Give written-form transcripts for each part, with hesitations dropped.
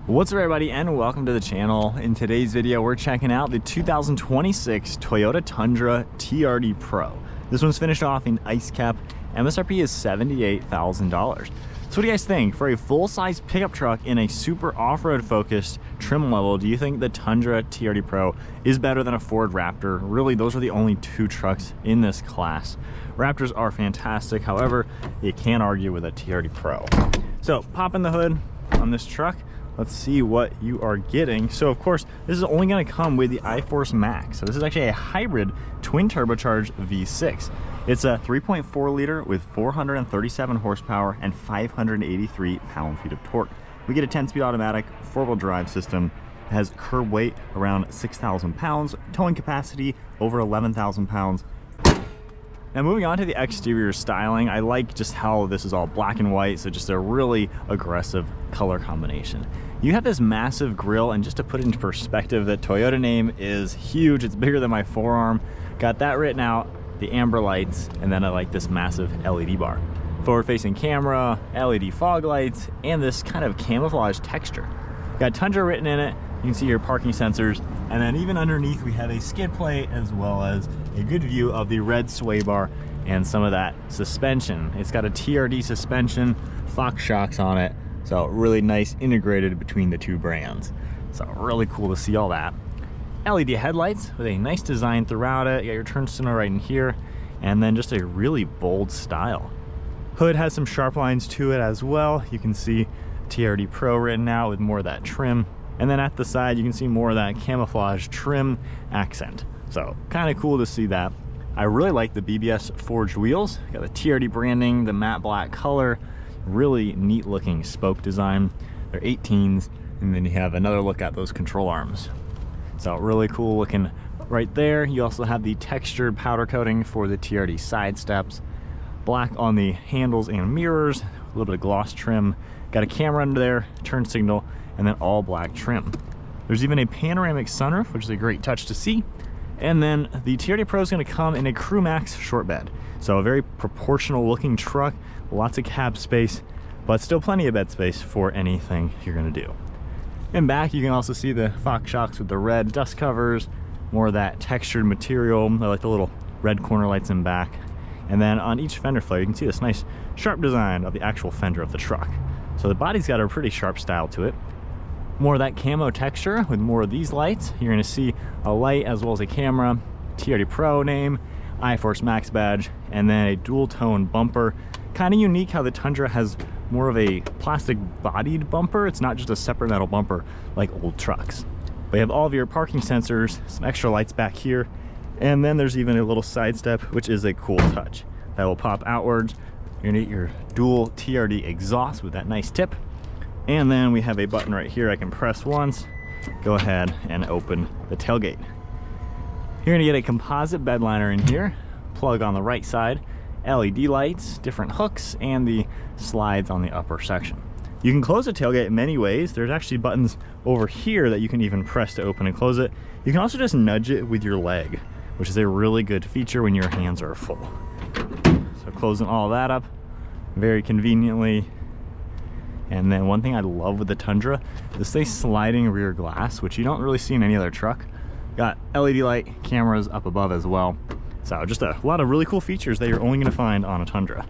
What's up everybody, and welcome to the channel. In today's video we're checking out the 2026 Toyota Tundra TRD Pro. This one's finished off in ice cap. MSRP is $78,000. So what do you guys think? For a full-size pickup truck in a super off-road focused trim level, do you think the Tundra TRD Pro is better than a Ford Raptor? Really, those are the only two trucks in this class. Raptors are fantastic, however, you can't argue with a TRD Pro. So pop in the hood on this truck. Let's see what you are getting. So of course, this is only going to come with the iForce Max. So this is actually a hybrid twin turbocharged V6. It's a 3.4 liter with 437 horsepower and 583 pound-feet of torque. We get a 10-speed automatic four-wheel drive system. It has curb weight around 6,000 pounds, towing capacity over 11,000 pounds. Now moving on to the exterior styling, I like just how this is all black and white, so just a really aggressive color combination. You have this massive grille, and just to put it into perspective, the Toyota name is huge. It's bigger than my forearm. Got that written out, the amber lights, and then I like this massive LED bar. Forward-facing camera, LED fog lights, and this kind of camouflage texture. Got Tundra written in it. You can see your parking sensors, and then even underneath we have a skid plate as well as a good view of the red sway bar and some of that suspension. It's got a TRD suspension, Fox shocks on it, so really nice integrated between the two brands. So really cool to see all that. LED headlights with a nice design throughout it. You got your turn signal right in here, and then just a really bold style. Hood has some sharp lines to it as well. You can see TRD Pro written out with more of that trim. And then at the side, you can see more of that camouflage trim accent. So kind of cool to see that. I really like the BBS forged wheels. Got the TRD branding, the matte black color, really neat looking spoke design. They're 18s, and then you have another look at those control arms. So really cool looking right there. You also have the textured powder coating for the TRD side steps. Black on the handles and mirrors, a little bit of gloss trim. Got a camera under there, turn signal, and then all black trim. There's even a panoramic sunroof, which is a great touch to see. And then the TRD Pro is going to come in a Crew Max short bed. So a very proportional looking truck, lots of cab space, but still plenty of bed space for anything you're going to do. In back, you can also see the Fox shocks with the red dust covers, more of that textured material. I like the little red corner lights in back. And then on each fender flare, you can see this nice sharp design of the actual fender of the truck. So the body's got a pretty sharp style to it. More of that camo texture with more of these lights. You're going to see a light as well as a camera, TRD Pro name, iForce Max badge, and then a dual tone bumper. Kind of unique how the Tundra has more of a plastic bodied bumper. It's not just a separate metal bumper like old trucks. But you have all of your parking sensors, some extra lights back here, and then there's even a little side step, which is a cool touch. That will pop outwards. You're going to get your dual TRD exhaust with that nice tip. And then we have a button right here I can press once, go ahead and open the tailgate. You're gonna get a composite bed liner in here, plug on the right side, LED lights, different hooks, and the slides on the upper section. You can close the tailgate in many ways. There's actually buttons over here that you can even press to open and close it. You can also just nudge it with your leg, which is a really good feature when your hands are full. So closing all that up very conveniently. And then one thing I love with the Tundra, this is a sliding rear glass, which you don't really see in any other truck. Got LED light cameras up above as well. So just a lot of really cool features that you're only gonna find on a Tundra.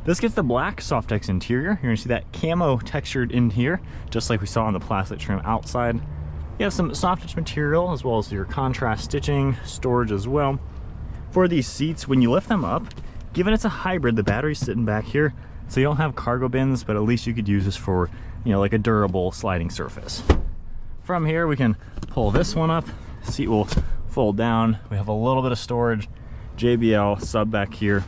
This gets the black SofTex interior. You're gonna see that camo textured in here, just like we saw on the plastic trim outside. You have some SofTex material as well as your contrast stitching, storage as well. For these seats, when you lift them up, given it's a hybrid, the battery's sitting back here, so you don't have cargo bins, but at least you could use this for, you know, like a durable sliding surface. From here, we can pull this one up. Seat will fold down. We have a little bit of storage. JBL sub back here.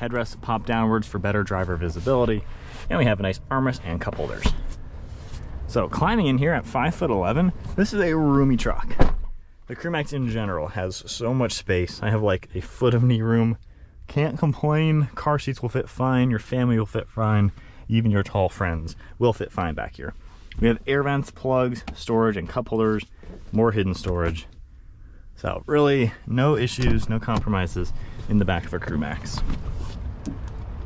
Headrests pop downwards for better driver visibility. And we have a nice armrest and cup holders. So climbing in here at 5'11", this is a roomy truck. The Crew Max in general has so much space. I have like a foot of knee room. Can't complain. Car seats will fit fine, your family will fit fine, even your tall friends will fit fine back here. We have air vents, plugs, storage, and cup holders, more hidden storage. So really no issues, no compromises in the back of a Crew Max.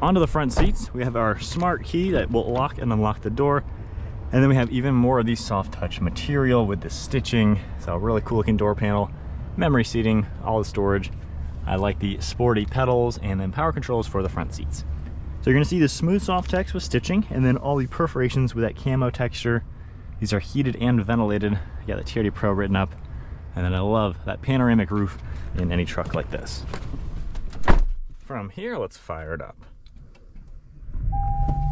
Onto the front seats, we have our smart key that will lock and unlock the door. And then we have even more of the soft touch material with the stitching. So a really cool looking door panel, memory seating, all the storage. I like the sporty pedals and then power controls for the front seats. So you're gonna see the smooth SofTex with stitching and then all the perforations with that camo texture. These are heated and ventilated. You got the TRD Pro written up. And then I love that panoramic roof in any truck like this. From here, let's fire it up.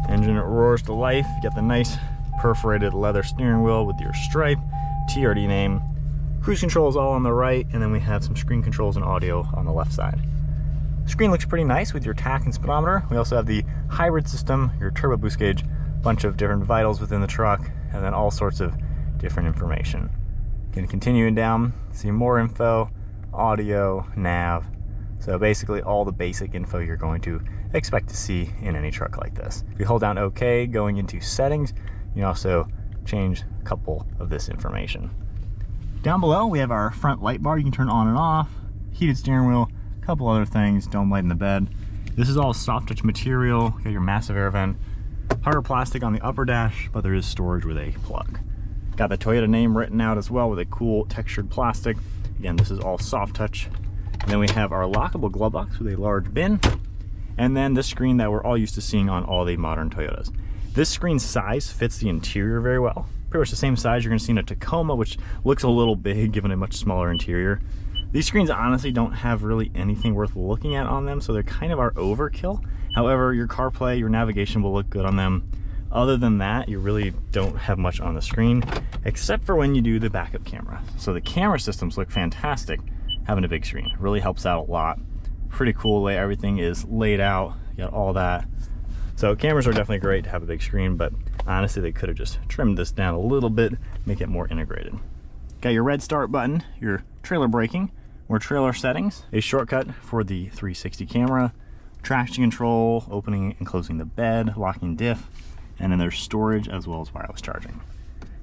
Engine roars to life. You got the nice perforated leather steering wheel with your stripe, TRD name. Cruise controls all on the right, and then we have some screen controls and audio on the left side. Screen looks pretty nice with your tach and speedometer. We also have the hybrid system, your turbo boost gauge, bunch of different vitals within the truck, and then all sorts of different information. Continuing down, see more info, audio, nav. So basically all the basic info you're going to expect to see in any truck like this. If you hold down OK, going into settings, you can also change a couple of this information. Down below, we have our front light bar. You can turn on and off, heated steering wheel, a couple other things, dome light in the bed. This is all soft touch material. You got your massive air vent, harder plastic on the upper dash, but there is storage with a plug. Got the Toyota name written out as well with a cool textured plastic. Again, this is all soft touch. And then we have our lockable glove box with a large bin. And then this screen that we're all used to seeing on all the modern Toyotas. This screen size fits the interior very well. Pretty much the same size you're gonna see in a Tacoma, which looks a little big given a much smaller interior. These screens honestly don't have really anything worth looking at on them, so they're kind of our overkill. However, your CarPlay, your navigation will look good on them. Other than that, you really don't have much on the screen, except for when you do the backup camera. So the camera systems look fantastic having a big screen. It really helps out a lot. Pretty cool the way everything is laid out. You got all that. So cameras are definitely great to have a big screen, but honestly, they could have just trimmed this down a little bit, make it more integrated. Got your red start button, your trailer braking, more trailer settings, a shortcut for the 360 camera, traction control, opening and closing the bed, locking diff, and then there's storage as well as wireless charging.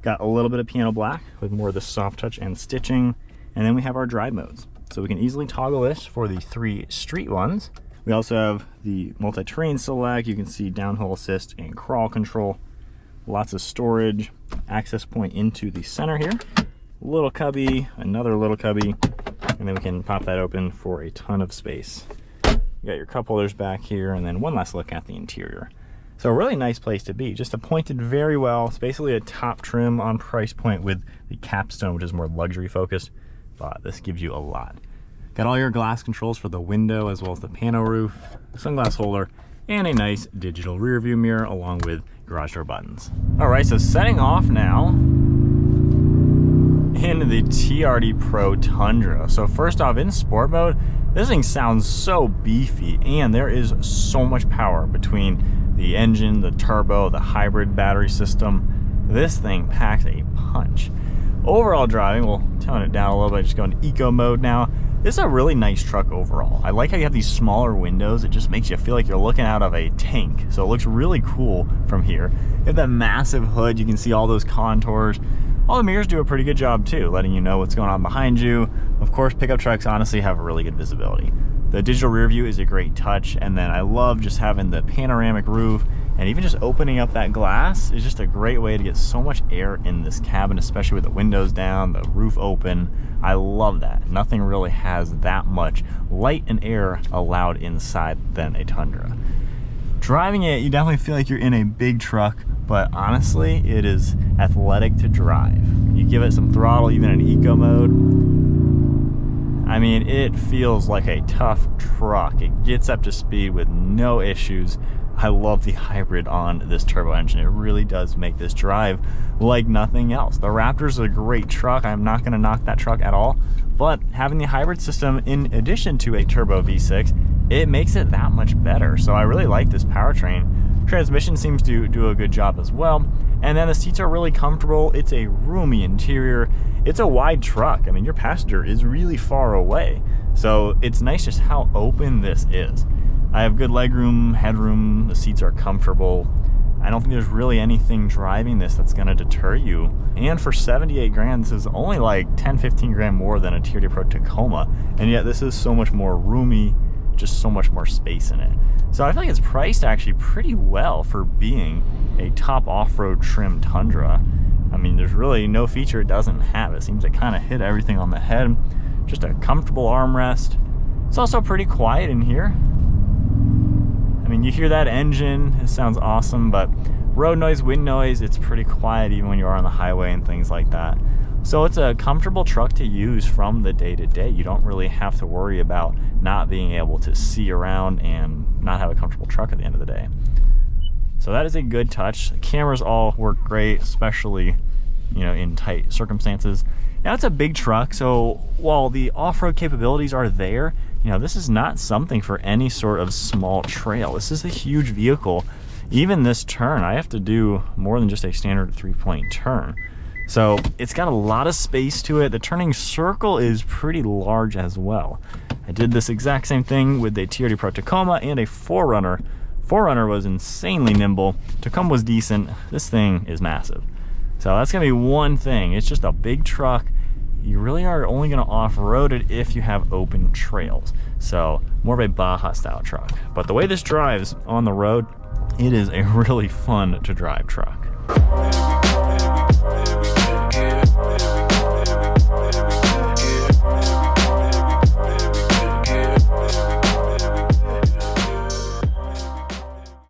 Got a little bit of piano black with more of the soft touch and stitching, and then we have our drive modes. So we can easily toggle this for the 3 street ones. We also have the multi-terrain select. You can see downhill assist and crawl control. Lots of storage, access point into the center here. Little cubby, another little cubby, and then we can pop that open for a ton of space. You got your cup holders back here, and then one last look at the interior. So a really nice place to be, just appointed very well. It's basically a top trim on price point with the capstone, which is more luxury focused, but this gives you a lot. Got all your glass controls for the window as well as the pano roof, sunglass holder, and a nice digital rear view mirror along with garage door buttons. All right, so setting off now in the TRD Pro Tundra. So first off, in sport mode, this thing sounds so beefy, and there is so much power between the engine, the turbo, the hybrid battery system. This thing packs a punch. Overall driving, we'll tone it down a little bit, just going to eco mode now. This is a really nice truck overall. I like how you have these smaller windows. It just makes you feel like you're looking out of a tank. So it looks really cool from here. You have that massive hood. You can see all those contours. All the mirrors do a pretty good job too, letting you know what's going on behind you. Of course, pickup trucks honestly have really good visibility. The digital rear view is a great touch, and then I love just having the panoramic roof, and even just opening up that glass is just a great way to get so much air in this cabin, especially with the windows down, the roof open. I love that. Nothing really has that much light and air allowed inside than a Tundra. Driving it, you definitely feel like you're in a big truck, but honestly, it is athletic to drive. You give it some throttle, even in eco mode, I mean, it feels like a tough truck. It gets up to speed with no issues. I love the hybrid on this turbo engine. It really does make this drive like nothing else. The Raptor is a great truck. I'm not going to knock that truck at all, but having the hybrid system in addition to a turbo V6, it makes it that much better. So I really like this powertrain. Transmission seems to do a good job as well. And then the seats are really comfortable. It's a roomy interior. It's a wide truck. I mean, your passenger is really far away. So it's nice just how open this is. I have good legroom, headroom, the seats are comfortable. I don't think there's really anything driving this that's gonna deter you. And for 78 grand, this is only like 10, 15 grand more than a TRD Pro Tacoma. And yet this is so much more roomy, just so much more space in it. So I feel like it's priced actually pretty well for being a top off-road trim Tundra. I mean, there's really no feature it doesn't have. It seems to kind of hit everything on the head. Just a comfortable armrest. It's also pretty quiet in here. I mean, you hear that engine, it sounds awesome, but road noise, wind noise, it's pretty quiet even when you are on the highway and things like that. So it's a comfortable truck to use from the day-to-day. You don't really have to worry about not being able to see around and not have a comfortable truck at the end of the day. So that is a good touch. The cameras all work great, especially, you know, in tight circumstances. Now it's a big truck, so while the off-road capabilities are there, you know, this is not something for any sort of small trail. This is a huge vehicle. Even this turn, I have to do more than just a standard 3-point turn. So it's got a lot of space to it. The turning circle is pretty large as well. I did this exact same thing with a TRD Pro Tacoma and a 4Runner. 4Runner was insanely nimble. Tacoma was decent. This thing is massive. So that's gonna be one thing. It's just a big truck. You really are only gonna off-road it if you have open trails. So more of a Baja style truck. But the way this drives on the road, it is a really fun to drive truck.